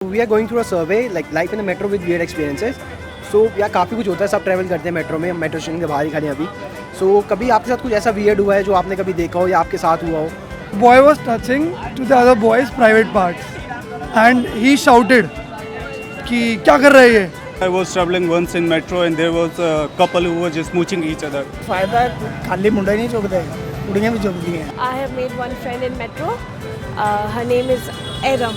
we are going through a survey like life in the metro with weird experiences. So यार काफ़ी कुछ होता है, सब ट्रैवल करते हैं मेट्रो में, मेट्रो स्टेशन के बाहर ही खड़े हैं अभी. So कभी आपके साथ कुछ ऐसा weird हुआ है जो आपने कभी देखा हो या आपके साथ हुआ हो? Boy was touching to the other boy's private parts and he shouted कि क्या कर रहे हैं ये. I was traveling once in metro and there was a couple who were just smooching each other. फायदा खाली मुंडा ही नहीं चौकते, उड़ियाँ भी चौकती हैं. I have made one friend in metro. Her name is Aram.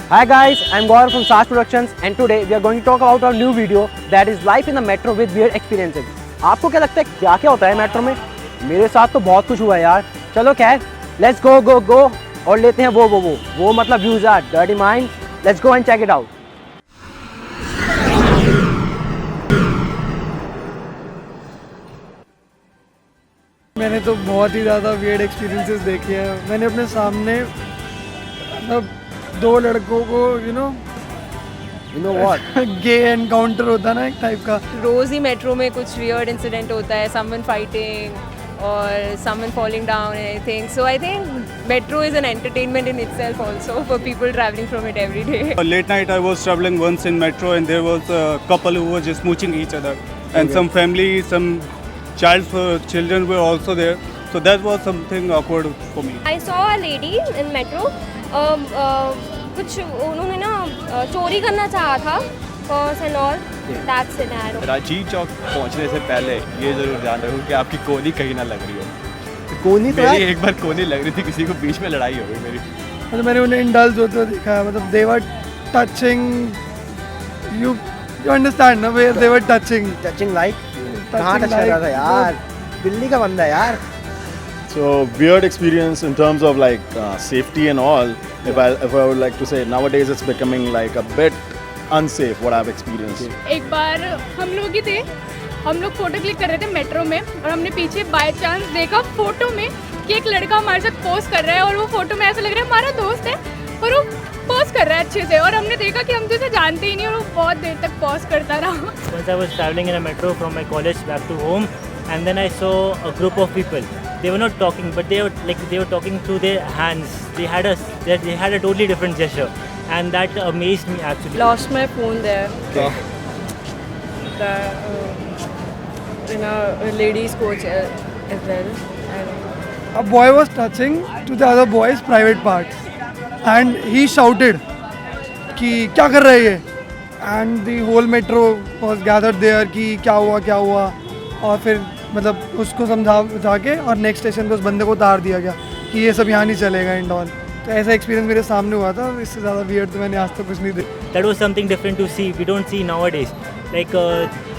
Hi guys, I'm Gaurav from Sars Productions and today we are going to talk about our new video that is life in the metro with weird experiences. आपको क्या लगता है क्या क्या होता है metro में? मेरे साथ तो बहुत कुछ हुआ है यार. चलो खैर, let's go और लेते हैं वो मतलब views are dirty mind. Let's go and check it out. मैंने तो बहुत ही ज़्यादा वियर्ड एक्सपीरियंसेस देखे हैं. मैंने अपने सामने मतलब 2 लड़कों को You know what? गे एनकाउंटर होता है ना एक टाइप का. रोज ही मेट्रो में कुछ वियर्ड इंसिडेंट होता है, someone fighting or someone falling down and anything. So I think metro is an entertainment in itself also for people traveling from it every day. Late night I was traveling once in metro and there was a couple who were just smooching each other and some family, some children were also there. So that was something awkward for me. I saw a lady in metro. कुछ उन्होंने ना चोरी करना चाहा था purse and all. That's scenario. Rajiv Chowk पहुंचने से पहले ये जरूर ध्यान रखो कि आपकी कोहनी कहीं ना लग रही हो. कोहनी तो मेरी एक बार कोहनी लग रही थी, किसी को बीच में लड़ाई हो गई मेरी. मतलब मैंने उन्हें इंडल्ज होते हुए देखा है. मतलब दे वर टचिंग यू अंडरस्टैंड ना, वे दे वर टचिंग like कहाँ टच कर रहा था यार? दिल्ली का बंदा है यार. So weird experience in terms of like safety and all. If I would like to say, nowadays it's becoming like a bit unsafe what I've experienced. एक बार हम लोग ही थे, हम लोग फोटो क्लिक कर रहे थे मेट्रो में और हमने पीछे बाय चांस देखा फोटो में कि एक लड़का हमारे साथ पोज कर रहा है और वो फोटो में ऐसा लग रहा है हमारा दोस्त है और वो पोज कर रहा है अच्छे से और हमने देखा कि हम तो इसे जानते ही नहीं और वो बहुत देर तक पोज करता रहा. Once I was traveling in a metro from my college back to home, and then I saw a group of people. They were not talking, but they were talking through their hands. They had a totally different gesture, and that amazed me actually. Lost my phone there. Okay. In a ladies coach as well. A boy was touching to the other boy's private parts and he shouted कि क्या कर रहे हैं ये. And the whole metro was gathered there कि क्या हुआ और फिर मतलब उसको समझा के और नेक्स्ट स्टेशन पे उस बंदे को उतार दिया गया कि ये सब यहाँ नहीं चलेगा एंड ऑल. तो ऐसा एक्सपीरियंस मेरे सामने हुआ था. इससे ज़्यादा वियर्ड तो मैंने आज तक कुछ नहीं देखा. That was something different to see. We don't see nowadays. Like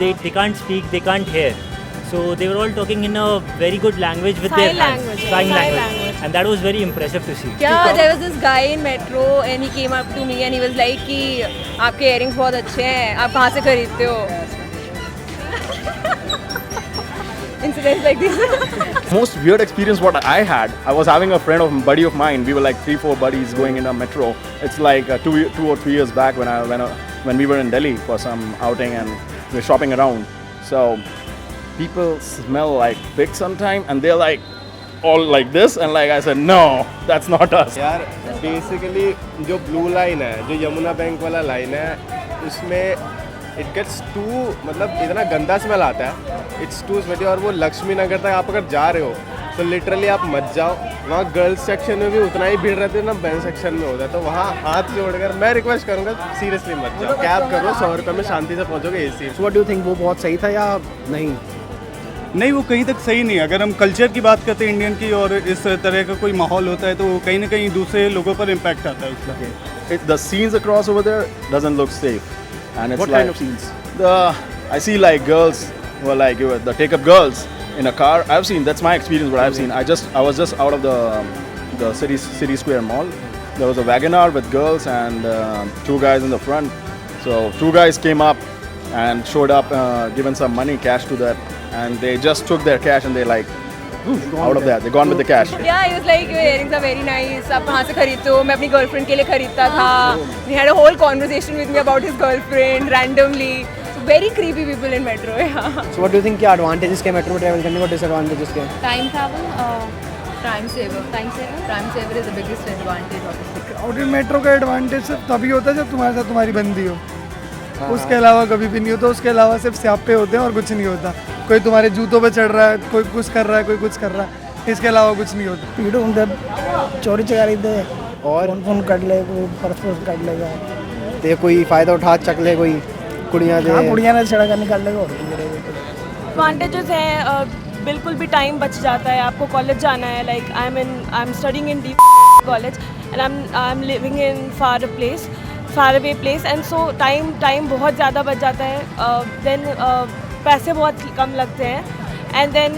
they can't speak, they can't hear. So they were all talking in a very good language with their hands. Sign language. And that was very impressive to see. Yeah, there was this guy in metro and he came up to me and he was like कि आपके earrings बहुत अच्छे हैं, आप कहाँ से खरीदते हो? Incidents like this. Most weird experience what I had, I was having a buddy of mine. We were like 3-4 buddies going in a metro. It's like 2 or 3 years back when we were in Delhi for some outing and we were shopping around. So people smell like pig sometime and they're like all like this and like I said no, that's not us. यार basically जो blue line है, जो Yamuna bank वाला line है, उसमें it gets to मतलब इतना गंदा स्मेल आता है. It's too sweaty. और वो लक्ष्मी नगर तक आप अगर जा रहे हो तो लिटरली आप मत जाओ. वहाँ गर्ल्स सेक्शन में भी उतना ही भीड़ रहती है ना मेन सेक्शन में होता है. तो वहाँ हाथ जोड़कर मैं रिक्वेस्ट करूँगा सीरियसली मत जाओ. कैब करो, 100 रुपये में शांति से पहुँचोगे AC. So what do you think, वो बहुत सही था या नहीं? नहीं, वो कहीं तक सही नहीं. अगर हम कल्चर की बात करते हैं इंडियन की और इस तरह का कोई माहौल होता है तो कहीं ना कहीं दूसरे लोगों पर इम्पैक्ट आता है उसका. The scenes across over there doesn't look safe. And it's What like kind of scenes? I see like girls who are like the take-up girls in a car. I've seen, that's my experience what I've seen. I was just out of the city square mall. There was a WagonR with girls and 2 guys in the front. So 2 guys came up and showed up, given some money, cash to that, and they just took their cash and they like out of that. They gone with the cash. Yeah, he was like, your earrings are very nice. आप कहाँ से खरीदते हो? मैं अपनी girlfriend के लिए खरीदता था. He had a whole conversation with me about his girlfriend randomly. Very creepy people in metro. Yeah. So what do you think क्या advantages के metro में travel करने को disadvantages के? Time travel, Time saver. Time saver. Time saver is the biggest advantage of it. Crowded metro का advantage सिर्फ तभी होता है जब तुम्हारे साथ तुम्हारी बंदी हो, उसके अलावा कभी भी नहीं होता। उसके अलावा सिर्फ स्यापे होते हैं और कुछ नहीं होता। कोई तुम्हारे जूतों पे चढ़ रहा है, कोई कुछ कर रहा है, कोई कुछ कर रहा है, इसके अलावा कुछ नहीं होता। भीड़ होंगे, चोरी चकारी दे और फोन कट ले, कोई पर्स कट लेगा, ते कोई फ़ायदा उठा चक ले, कोई कुड़ियाँ दे, कुड़ियाँ ने सड़क निकाल लेगा और एडवांटेजेस हैं, बिल्कुल भी टाइम बच जाता है। आपको कॉलेज जाना है, like I am studying in D college and I am living in far away place and so time बहुत ज़्यादा बच जाता है। देन पैसे बहुत कम लगते हैं एंड देन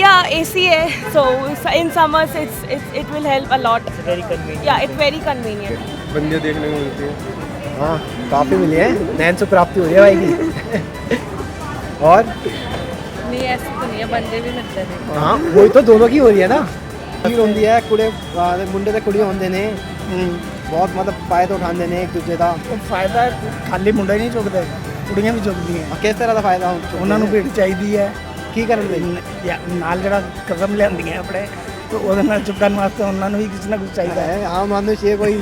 या AC है, so in summers it will help a lot. Very convenient. Yeah it very convenient. बंदे देखने को मिलती है। हाँ काफ़ी मिली है, नैन से प्राप्ति हो रही है भाई की। और नहीं ऐसे तो नहीं है, बंदे भी मिलते हैं। हाँ वही तो दोनों की हो रही है ना। भीड़ होती है, कुड़े मुंडे ते कुड़ियाँ होंगे ने, बहुत मतलब फायदा उठाते हैं एक दूसरे का। फायदा खाली मुंडे नहीं चुकते, कुड़ियाँ भी चुकती हैं। किस तरह का फायदा उन्होंने भीड़ चाहिए है की करने नाल जरा कदम लिया अपने, तो वो चुपकन वास्ते उन्होंने भी कुछ ना कुछ चाहिए है। हाँ मान चाहिए कोई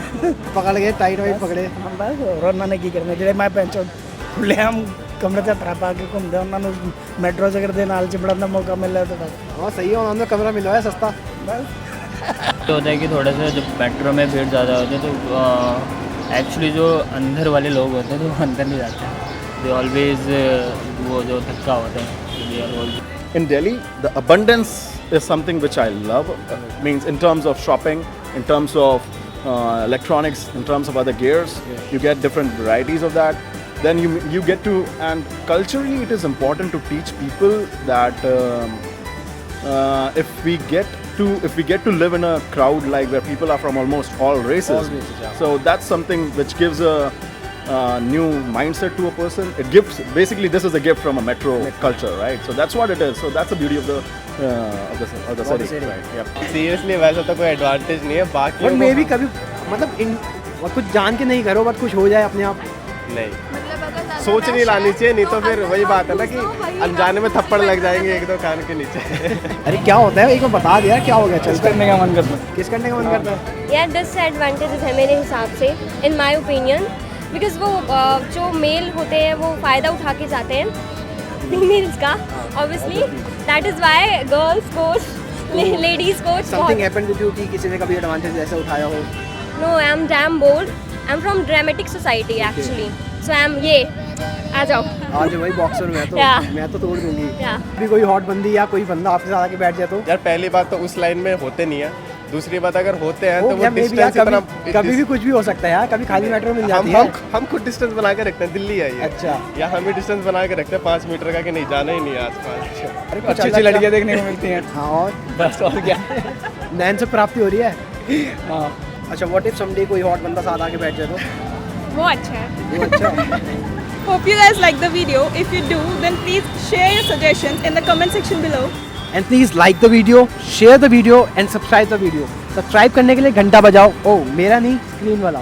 पकड़ के टाइट वाइट पकड़े। बस और उन्होंने की करना जो मैं पेंचो खुले हम कमरे से हत्था पा के घूमते, उन्होंने मेट्रो से करते नाल चिपड़न का मौका मिल रहा है। तो बस हाँ सही है, उन्होंने कमरा मिलवाया सस्ता। बस तो होता है कि थोड़ा सा जब मेट्रो में भीड़ ज़्यादा होती है तो एक्चुअली जो अंदर वाले लोग होते हैं तो वो अंदर नहीं जाते हैं, दे ऑलवेज वो जो धक्का होता है। In Delhi, the abundance is something which I love. Means in terms of shopping, in terms of electronics, in terms of other gears, you get different varieties of that. Then you get to, and culturally it is important to teach people that if we get to live in a crowd like where people are from almost all races, so that's something which gives a new mindset to a person. It gives, basically this is a gift from a metro culture, right? So that's what it is. So that's the beauty of the city, right? Yep. Seriously वैसा तो कोई advantage नहीं है, बाकी but मे भी कभी मतलब कुछ जान के नहीं करो, बट कुछ हो जाए अपने आप। नहीं सोच नहीं लानी चाहिए, नहीं तो फिर वही बात है ना कि अनजाने में थप्पड़ लग जाएंगे एक दो कान के नीचे। अरे क्या होता है, एक बार बता दिया क्या हो गया। किस करने का मन करता है, किस करने का मन करता है? यार डिसएडवांटेजेस है मेरे हिसाब से, इन माय ओपिनियन, बिकॉज वो जो मेल होते हैं वो फ़ायदा उठा के जाते हैं फीमेल्स का, obviously that is why girls coach, ladies coach. Something happened with you कि किसी ने कभी एडवांटेज ऐसा उठाया हो? No, I am damn bold, I am from dramatic society actually, so I am ये आ जाओ आज वही बॉक्सर में तो मैं तो तोड़ दूंगी। भी कोई हॉट बंदी या कोई बंदा आपके साथ आके बैठ जाए तो यार पहली बात तो उस लाइन में होते नहीं है, दूसरी बात अगर होते हैं तो वो डिस्टेंस इतना कभी भी कुछ भी हो सकता है यार, कभी खाली मेट्रो मिल जाती है। हम खुद डिस्टेंस बना के रखते हैं, दिल्ली है ये। अच्छा, या हम भी डिस्टेंस बना के रखते हैं 5 मीटर का कि नहीं जाना ही नहीं है आसपास। अच्छी अच्छी लड़कियाँ देखने को मिलती हैं। हाँ और बस और क्या, नैन से प्राप्ति हो रही है। हाँ अच्छा, व्हाट इफ समडे कोई हॉट बंदा साथ आके बैठ जाए तो? वो अच्छा है। वो अच्छा है। Hope you guys like the video. If you do, then please share your suggestions in the comment section below. And please like the video, share the video and subscribe the video. Subscribe करने के लिए घंटा बजाओ। ओ मेरा नहीं, screen वाला।